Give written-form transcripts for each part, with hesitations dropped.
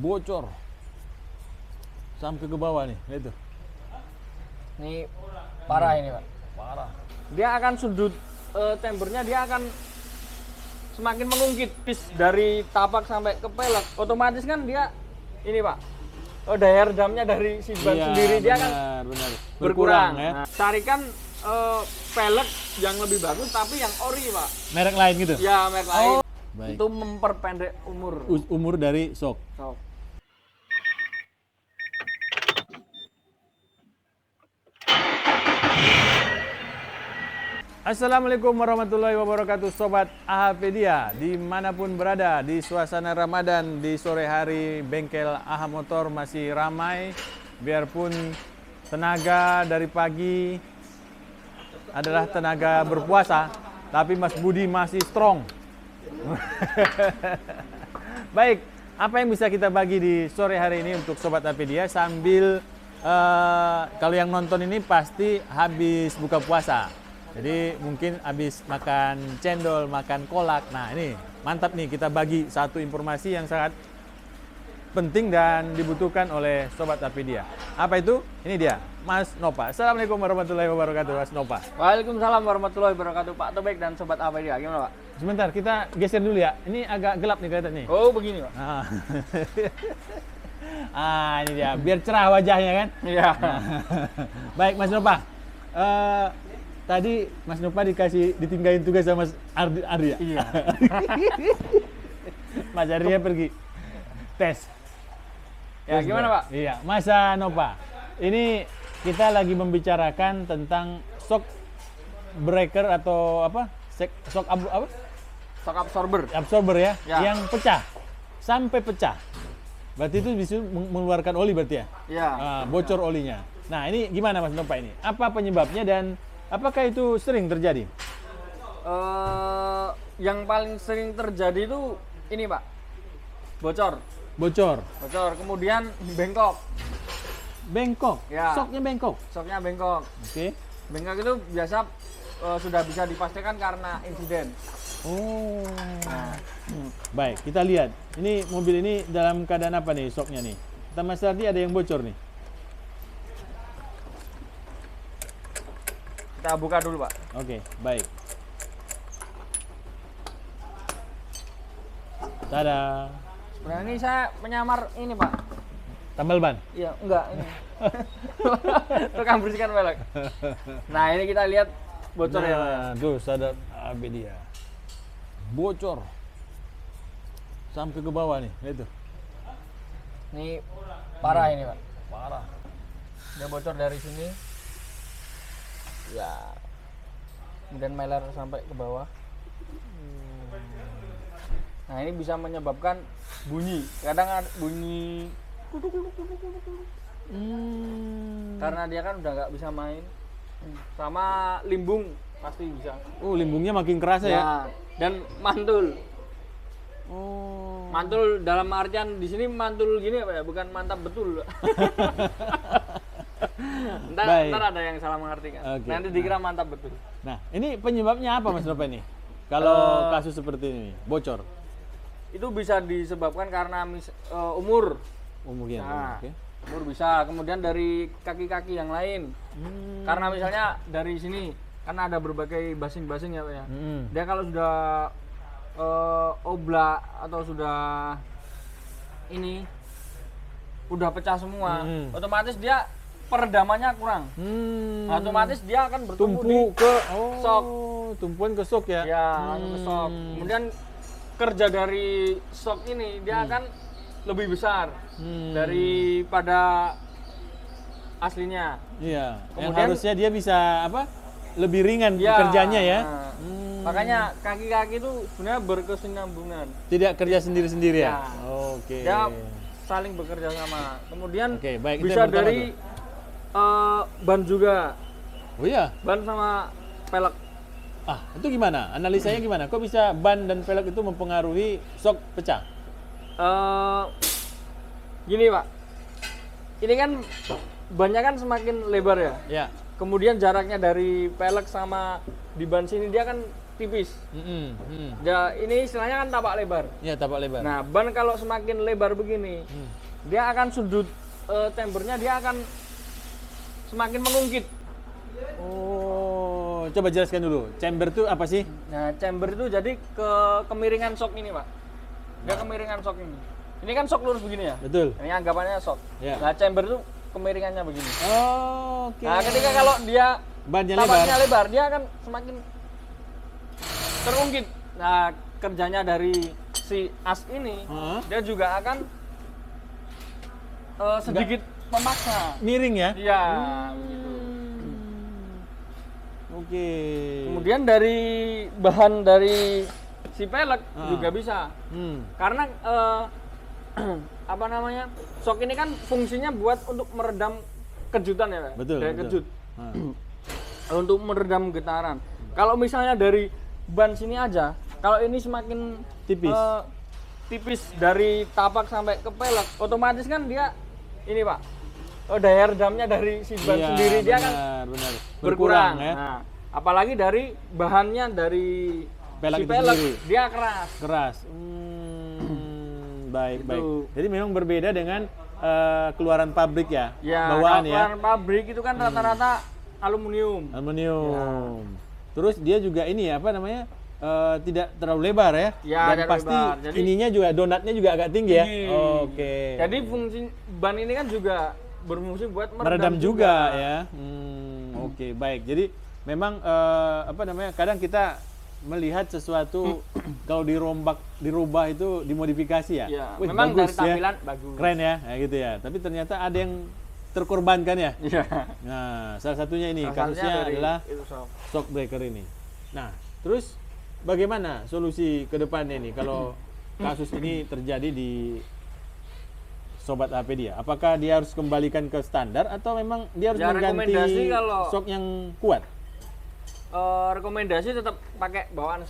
bocor sampai ke bawah nih, lihat tuh. Ini parah ini Pak. Parah. Dia akan sudut chambernya dia akan semakin mengungkit dari tapak sampai ke pelek. Otomatis kan dia ini Pak. Daya redamnya dari si ban sendiri dia kan benar. berkurang. Ya. Nah, carikan pelek yang lebih bagus tapi yang ori Pak. Merek lain gitu. Ya merek lain. Baik. Itu memperpendek umur. Umur dari sok. So. Assalamualaikum warahmatullahi wabarakatuh, Sobat Ahapedia. Dimanapun berada, di suasana Ramadan, di sore hari, bengkel AHA Motor masih ramai. Biarpun tenaga dari pagi adalah tenaga berpuasa, tapi Mas Budi masih strong. Baik, apa yang bisa kita bagi di sore hari ini untuk Sobat Ahapedia sambil kalau yang nonton ini pasti habis buka puasa. Jadi mungkin habis makan cendol, makan kolak. Nah ini mantap nih, kita bagi satu informasi yang sangat penting dan dibutuhkan oleh Sobat Ahapedia. Apa itu? Ini dia, Mas Nopa. Assalamualaikum warahmatullahi wabarakatuh, Mas Nopa. Waalaikumsalam warahmatullahi wabarakatuh, Pak Tobek dan Sobat Ahapedia. Gimana Pak? Sebentar, kita geser dulu ya. Ini agak gelap nih kelihatan nih. Oh begini Pak. Ini dia, biar cerah wajahnya kan. Iya. Baik Mas Nopa. Tadi Mas Nopa ditinggalin tugas sama Mas Ardi ya? Iya. Mas Ardi pergi tes. Ya gimana Pak? Iya, Mas Nopa. Ini kita lagi membicarakan tentang shock breaker atau apa? Shock apa? Shock absorber. Absorber ya, Ya. yang pecah. Sampai pecah. Berarti itu bisa mengeluarkan oli berarti ya? Iya. Bocor olinya. Nah, ini gimana Mas Nopa ini? Apa penyebabnya dan apakah itu sering terjadi? Yang paling sering terjadi itu ini Pak, bocor. Bocor. Kemudian bengkok. Bengkok. Ya. Shocknya bengkok. Shocknya bengkok. Oke. Bengkok itu biasa sudah bisa dipastikan karena insiden. Oh. Baik, kita lihat. Ini mobil ini dalam keadaan apa nih shocknya nih? Kata Mas Ardi ada yang bocor nih. Kita buka dulu Pak. Oke, baik. Tada. Sebenarnya ini saya menyamar ini Pak. Tambal ban. Iya, enggak ini. Tukang bersihkan pelek. Nah ini kita lihat bocor ya Pak. Nah, tuh Sobat Ahapedia. Bocor. Sampai ke bawah nih, lihat tuh. Ini parah ini Pak. Parah. Dia bocor dari sini. Ya. Kemudian meler sampai ke bawah. Nah ini bisa menyebabkan bunyi. Kadang ada bunyi karena dia kan udah nggak bisa main. Sama limbung pasti bisa. Oh, limbungnya makin kerasa ya? Dan mantul. Oh. Mantul dalam artian di sini mantul gini apa ya? Bukan mantap betul. Ntar ada yang salah mengartikan. Okay. Nanti dikira mantap betul. Nah, ini penyebabnya apa Mas Nopa ini? Kalau kasus seperti ini, bocor. Itu bisa disebabkan karena umur. Umurnya. Nah, Oke. umur bisa. Kemudian dari kaki-kaki yang lain. Karena misalnya dari sini kan ada berbagai basing-basing ya Pak ya. Dia kalau sudah oblak atau sudah ini udah pecah semua, otomatis dia peredamannya kurang. Otomatis dia akan bertumpu ke shock. Tumpuan ke shock ya? Ya, langsung ke shock. Kemudian kerja dari shock ini dia akan lebih besar daripada aslinya. Iya. Yang Kemudian harusnya dia bisa apa? Lebih ringan pekerjaannya ya. Makanya kaki-kaki itu sebenarnya berkesinambungan. Tidak kerja sendiri-sendiri ya? Ya. Oke. Dia saling bekerja sama. Kemudian baik, bisa dari ban juga. Oh iya. Ban sama pelek. Itu gimana? Analisanya gimana? Kok bisa ban dan pelek itu mempengaruhi shock pecah? Gini Pak, ini kan bannya kan semakin lebar ya. Ya. Kemudian jaraknya dari pelek sama di ban sini dia kan tipis. Mm-mm. Ya, ini istilahnya kan tapak lebar. Ya, tapak lebar. Nah, ban kalau semakin lebar begini, dia akan sudut chambernya dia akan semakin mengungkit. Oh, coba jelaskan dulu. Chamber itu apa sih? Nah, chamber itu jadi kemiringan shock ini, Pak. Dia kemiringan shock ini. Ini kan shock lurus begini ya? Betul. Ini anggapannya shock. Ya. Nah, chamber itu kemiringannya begini. Oh, oke. Nah, ketika kalau dia bannya tapaknya lebar. lebar, dia akan semakin terungkit. Nah, kerjanya dari si as ini, Heeh. dia juga akan sedikit memaksa. Miring ya? Iya, begitu. Oke. Kemudian dari bahan dari si pelek juga bisa. Karena apa namanya? Shock ini kan fungsinya buat untuk meredam kejutan ya, Pak? Betul. Daya betul. kejut. Untuk meredam getaran. Kalau misalnya dari ban sini aja, kalau ini semakin Tipis. tipis dari tapak sampai ke pelek, otomatis kan dia ini, Pak. Daya redamnya dari si ban Iya, sendiri dia kan benar. berkurang. ya. Nah, apalagi dari bahannya dari Pelek si itu pelek, sendiri. dia keras. Keras. Baik, Gitu. baik. Jadi memang berbeda dengan keluaran pabrik ya, Ya, bawaan ya. keluaran pabrik itu kan rata-rata aluminium. Aluminium. Terus dia juga ini ya, apa namanya? Tidak terlalu lebar ya. Ya, Dan tidak pasti lebar. Jadi- ininya juga donatnya juga agak tinggi ya. Tinggi. Oke. Jadi fungsi ban ini kan juga berfungsi buat meredam juga ya. Oke, baik. Jadi memang apa namanya? Kadang kita melihat sesuatu kalau dirubah itu dimodifikasi ya. Ya, Wih, memang bagus dari tampilan bagus. Keren ya, kayak gitu ya. Tapi ternyata ada yang terkorbankan ya. Iya. Nah, salah satunya ini Salah satunya kasusnya dari adalah itu, shock. shock breaker ini. Nah, terus bagaimana solusi ke depannya ini kalau kasus ini terjadi di Sobat HP dia? Apakah dia harus kembalikan ke standar atau memang dia harus Ya, mengganti rekomendasi kalau- shock yang kuat? Rekomendasi tetap pakai bawaan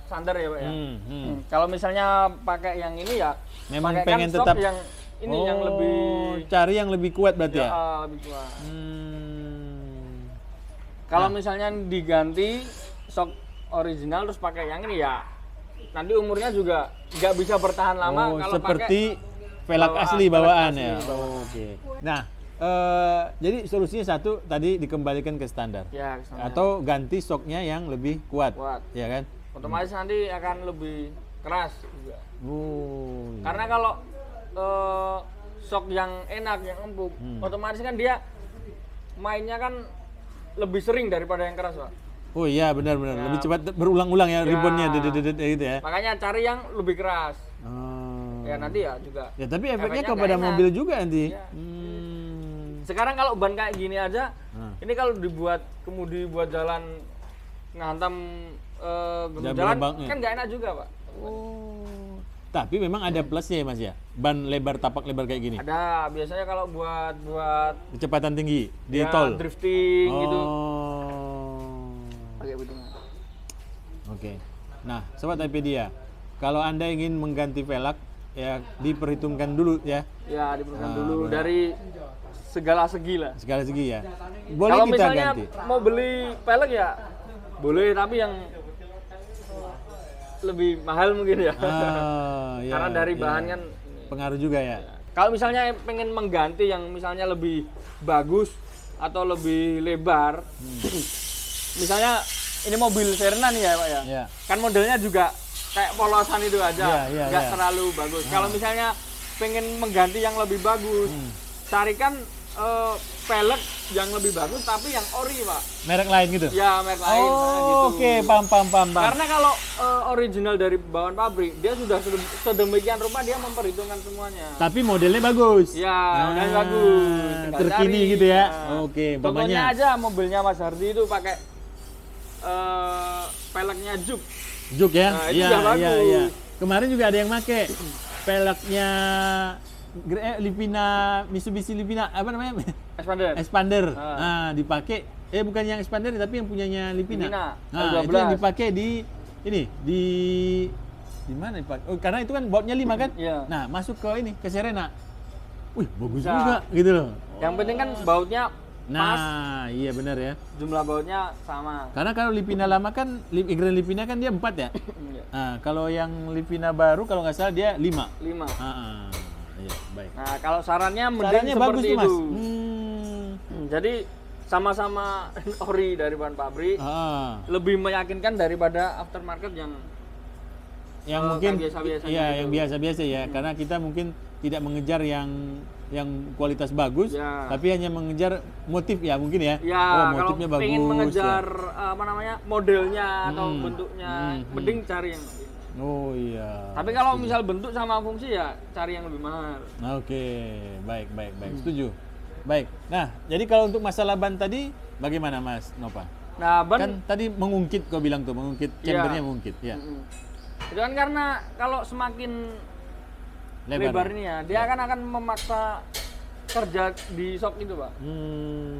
standar ya, Pak ya. Hmm. Kalau misalnya pakai yang ini ya Memang pakaikan pengen shock tetap yang ini yang lebih cari yang lebih kuat berarti ya? lebih kuat. Hmm. Kalau misalnya diganti shock original terus pakai yang ini ya nanti umurnya juga nggak bisa bertahan lama kalau seperti pakai velg asli velg bawaan asli ya. bawaan. Oke. Nah, jadi solusinya satu tadi dikembalikan ke standar. ya kesana. Atau ganti shocknya yang lebih kuat, Kuat. ya kan? Otomatis nanti akan lebih keras juga. Oh, iya. Karena kalau shock yang enak, yang empuk, otomatis kan dia mainnya kan lebih sering daripada yang keras, Pak. Oh iya benar-benar Ya. lebih cepat berulang-ulang ya, Ya. reboundnya dedet gitu ya. Makanya cari yang lebih keras. Oh. Ya nanti ya juga. Ya tapi efeknya efeknya kepada nggak enak. mobil juga nanti. Ya. Hmm. Sekarang kalau ban kayak gini aja, Nah. ini kalau dibuat kemudi buat jalan ngantem Jalan jalan berlubang, kan nggak enak juga, Pak. Oh. Tapi memang ada plusnya ya Mas ya. Ban lebar tapak lebar kayak gini. Ada biasanya kalau buat Kecepatan tinggi di ya, tol. drifting gitu. Oh. Pakai begitu. Oke. Nah, sobat Ipedia, kalau Anda ingin mengganti velg ya diperhitungkan dulu ya Ya diperlukan Ah, dulu benar. dari segala segi lah. segala segi ya. Boleh Kalau kita misalnya ganti. mau beli pelek ya boleh, tapi yang lebih mahal mungkin ya. Ya, Karena dari ya. bahan kan. Pengaruh juga ya. Kalau misalnya pengen mengganti yang misalnya lebih bagus atau lebih lebar, misalnya ini mobil Serena nih ya, Pak ya. Ya. Kan modelnya juga kayak polosan itu aja, Iya, nggak iya. terlalu bagus. Kalau misalnya pengen mengganti yang lebih bagus, carikan pelek yang lebih bagus tapi yang ori, Pak. Merek lain gitu. Ya, merek lain. nah, gitu. Oh, oke, paham. Karena kalau original dari bawaan pabrik, dia sudah sedemikian rupa dia memperhitungkan semuanya. Tapi modelnya bagus. Ya, udah bagus. Tinggal Terkini cari. gitu ya. Nah, Oke, Contohnya umpamanya aja mobilnya Mas Hardi itu pakai peleknya Juke. Juk ya. Nah, itu Iya, udah iya, bagus. iya. Kemarin juga ada yang make peleknya Livina, Mitsubishi Livina, apa namanya? Expander. Expander. Ah. Nah, dipakai bukan yang Expander tapi yang punyanya Livina. Livina, Nah, L12. itu yang dipakai di mana dipakai? Oh, karena itu kan bautnya 5 kan? Iya. Nah, masuk ke ini, ke Serena. Wih, bagus Bisa. juga gitu loh. Yang penting kan bautnya Nah, iya benar ya. jumlah bautnya sama. Karena kalau Livina lama kan, Grand Livina kan dia 4 ya. Iya. Nah, kalau yang Livina baru kalau nggak salah dia 5. 5. Iya, baik. Nah, kalau sarannya mending Sarannya bagus seperti tuh, Mas. itu. Jadi sama-sama ori dari bahan pabrik, lebih meyakinkan daripada aftermarket yang mungkin biasa-biasa iya, gitu. yang biasa-biasa ya. Karena kita mungkin tidak mengejar yang kualitas bagus, Ya. tapi hanya mengejar motif ya mungkin ya. Ya, kalau motifnya bagus. pengen mengejar ya. modelnya atau bentuknya, mending cari yang lebih. Oh iya. Tapi kalau misal bentuk sama fungsi ya cari yang lebih mahal. Oke, baik. Setuju. Baik. Nah, jadi kalau untuk masalah ban tadi bagaimana Mas Nova? Nah, ban Kan tadi mengungkit kau bilang tuh, mengungkit chambernya mengungkit ya. itu kan karena kalau semakin lebar ini ya, dia akan memaksa kerja di shock itu, Pak.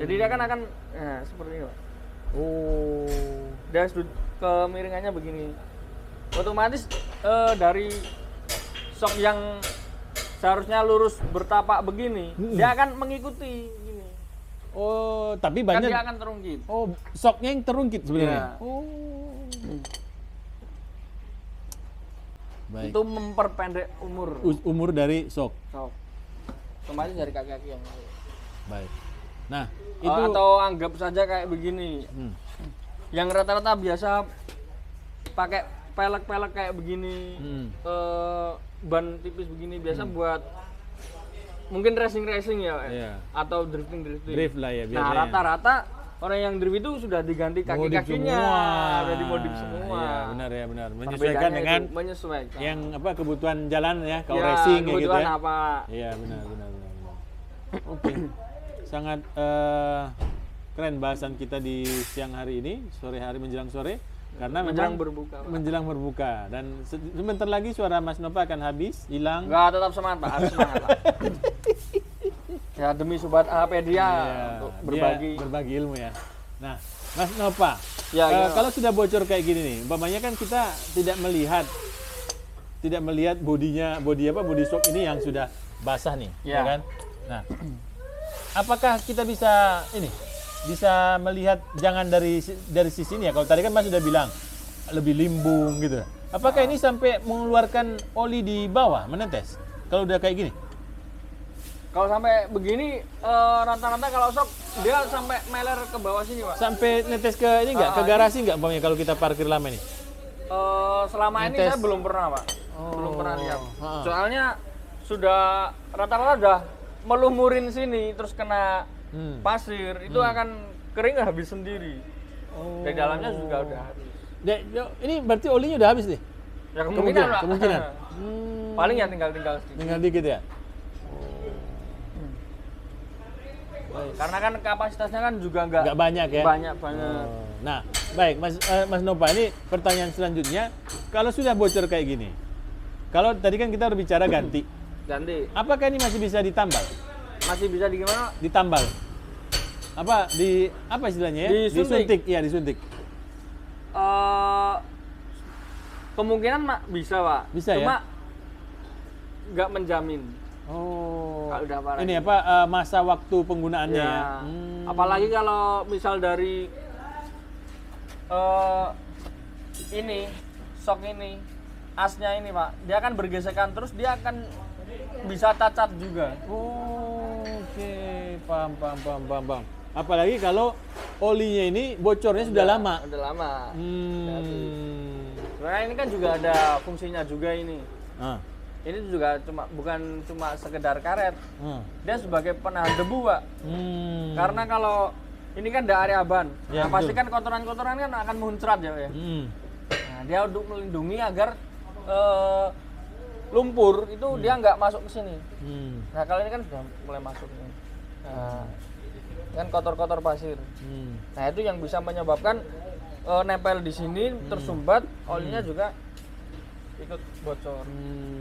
Jadi dia akan seperti ini, Pak. Oh. Dia kemiringannya begini. Otomatis dari shock yang seharusnya lurus bertapak begini, dia akan mengikuti gini. Oh, tapi Kan banyak. dia akan terungkit. Oh, shocknya yang terungkit sebenarnya. Iya. Oh. Baik. Itu memperpendek Umur dari shock. shock. Otomatis dari kaki-kaki yang lain. Baik. Nah, itu Atau anggap saja kayak begini. Yang rata-rata biasa pakai pelek-pelek kayak begini, ban tipis begini biasa buat mungkin racing ya, Pak, Iya. atau drifting. drift lah ya Nah, biasanya. rata-rata orang yang drift itu sudah diganti Modif kaki-kakinya, semua. sudah dimodif semua. Iya, benar ya, benar. Menyesuaikan Perbedaannya dengan itu, menyesuaikan. yang kebutuhan jalan ya, kalau Ya, racing kayak gitu kebutuhan ya. apa? Iya, benar. Oke. Sangat keren bahasan kita di siang hari ini, sore hari menjelang sore. Karena Menjelang memang berbuka, Pak. menjelang berbuka dan sebentar lagi suara Mas Nova akan habis, hilang. Enggak, tetap semangat, Pak. Harus semangat, Pak. Ya, demi sobat Apedia untuk dia berbagi ilmu ya. Nah, Mas Nova, Ya, gimana, kalau sudah bocor kayak gini nih, umpamanya kan kita tidak melihat bodi shock ini yang sudah basah nih, ya Ya. kan? Nah, apakah kita bisa melihat jangan dari sisi ini ya? Kalau tadi kan Mas sudah bilang lebih limbung gitu. Apakah ini sampai mengeluarkan oli di bawah, menetes? Kalau udah kayak gini? Kalau sampai begini, rata-rata kalau shock dia sampai meler ke bawah sini, Pak. Sampai netes ke ini nggak? Ke garasi nggak umpamanya kalau kita parkir lama ini? Selama ini Netes. saya belum pernah, Pak. Belum pernah lihat. Ah. Soalnya sudah rata-rata udah melumurin sini terus kena pasir, itu akan kering habis sendiri. Dari dalamnya juga udah habis. Ini berarti olinya udah habis nih? Ya kemungkinan, Pak. Kemungkinan. Paling ya tinggal sedikit. Tinggal dikit ya? Karena kan kapasitasnya kan juga nggak Banyak ya? banyak. Nah, baik Mas Nova, ini pertanyaan selanjutnya. Kalau sudah bocor kayak gini, kalau tadi kan kita berbicara ganti, Ganti. apakah ini masih bisa ditambal? Masih bisa di gimana? Ditambal? Apa istilahnya ya? Disuntik. Iya, disuntik. Kemungkinan bisa, Pak. Bisa ya? Cuma nggak menjamin. Oh. Kalau udah parah Ini gitu. masa waktu penggunaannya ya? Ya. Apalagi kalau misal dari ini shock ini, asnya ini, Pak, dia akan bergesekan terus, dia akan bisa cacat juga. Oh, oke. Paham. Apalagi kalau olinya ini bocornya sudah lama. Udah lama. Sebenarnya ini kan juga ada fungsinya juga ini. Ini juga bukan cuma sekedar karet. Dia sebagai penahan debu, Pak. Karena kalau ini kan ada area ban. Ya, nah, pasti betul. kan kotoran-kotoran kan akan muncrat ya, Pak, ya. Nah, dia untuk melindungi agar lumpur itu dia nggak masuk ke sini. Nah, kalau ini kan sudah mulai masuk nih. Nah, kan kotor-kotor pasir. Nah, itu yang bisa menyebabkan nempel di sini tersumbat, olinya juga ikut bocor.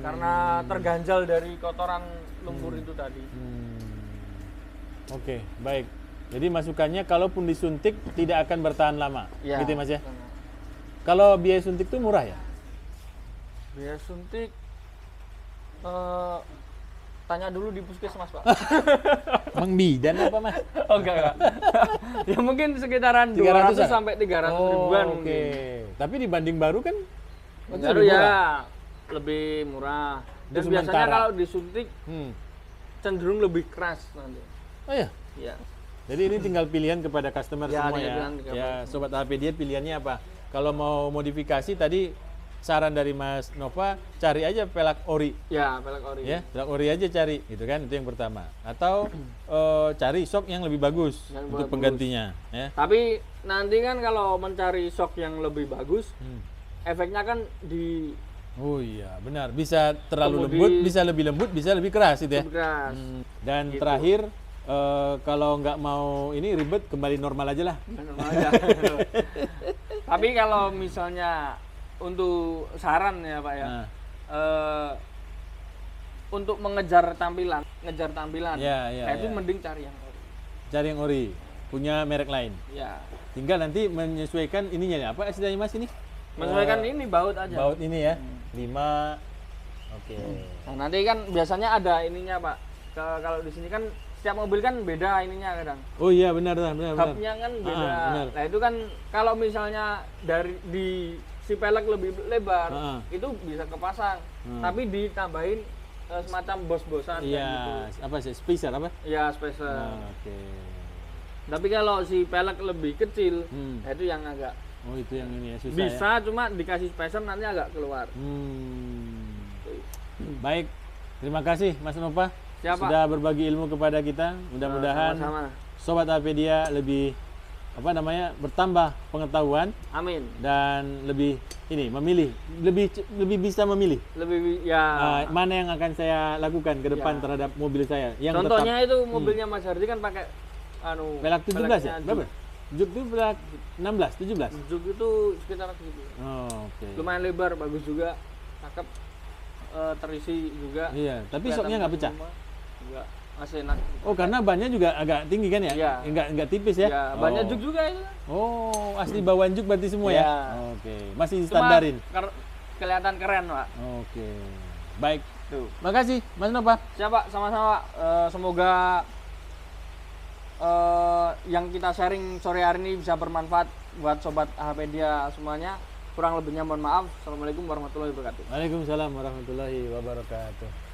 Karena terganjal dari kotoran lumpur itu tadi. Oke, baik. Jadi masukannya kalaupun disuntik tidak akan bertahan lama. Ya, Gitu ya, Mas ya? Kalau biaya suntik itu murah ya? Biaya suntik Tanya dulu di puskesmas, Pak. Mang bidan apa Mas? Oh enggak. Ya mungkin sekitaran 300-an? 200 sampai 300 ribuan Oke. mungkin. Tapi dibanding baru kan Baru lebih ya murah. lebih murah. Dan Itu biasanya sementara. kalau disuntik Hmm. cenderung lebih keras nanti. Oh ya. Ya. Jadi ini tinggal pilihan kepada customer Ya, semua tinggal ya. pilihan kepada Ya, sobat HP dia pilihannya apa? Kalau mau modifikasi tadi saran dari Mas Nova, cari aja pelak ori. Ya, pelek ori. Ya, pelak ori aja cari, gitu kan? Itu yang pertama. Atau cari sok yang lebih bagus Yang untuk bagus. penggantinya, ya. Tapi nanti kan kalau mencari shock yang lebih bagus, Hmm. efeknya kan di Oh iya, benar. Bisa terlalu Kemudi- lembut, bisa lebih lembut, bisa lebih keras itu ya. keras. Dan Gitu. terakhir kalau nggak mau ini ribet, kembali normal aja lah. Normal aja. Tapi kalau misalnya untuk saran ya Pak ya, Nah. untuk ngejar tampilan, Ya, ya, nah itu ya. mending cari yang ori. Cari yang ori, punya merek lain. Ya, Tinggal nanti menyesuaikan ininya ya. Apa istilahnya Mas ini? menyesuaikan ini baut aja. Baut ini ya. 5. Oke. Nah, nanti kan biasanya ada ininya Pak. Kalau di sini kan setiap mobil kan beda ininya kadang. Oh iya, benar. Hubnya kan beda. benar. Nah itu kan kalau misalnya dari di si pelek lebih lebar, Ah. itu bisa kepasang. Tapi ditambahin semacam bos-bosan kayak Iya, gitu. apa sih? Spacer apa? Ya spacer. Oke. Tapi kalau si pelek lebih kecil, Hmm. nah itu yang agak Oh, itu yang ini ya, susah ya. bisa cuma dikasih spacer nanti agak keluar. Baik. Terima kasih Mas Nova. Siapa? Sudah berbagi ilmu kepada kita. Mudah-mudahan Sama-sama. Sobat Apedia lebih bertambah pengetahuan Amin. dan lebih lebih bisa memilih Lebih ya. mana yang akan saya lakukan ke depan Ya. terhadap mobil saya yang Contohnya itu mobilnya Mas Hardi kan pakai pelak 17 ya? peleknya Berapa? Juk itu pelak 16, 17? Juk itu sekitar segitu. Oh, oke. Lumayan lebar, bagus juga, cakep, terisi juga. Iya, tapi Kelihatan soknya nggak pecah. semua. Enggak, masih enak. Oh, karena bannya juga agak tinggi kan ya? Iya. Enggak tipis ya? Ya, banyak juk juga itu. Oh, asli bawaan juk berarti semua ya? Iya. Oke, masih Cuma standarin. kelihatan keren, Pak. Oke. Baik. Tuh. Makasih, Mas Nova. Siapa? Sama-sama. Semoga yang kita sharing sore hari ini bisa bermanfaat buat sobat HPdia semuanya. Kurang lebihnya mohon maaf. Assalamualaikum warahmatullahi wabarakatuh. Waalaikumsalam warahmatullahi wabarakatuh.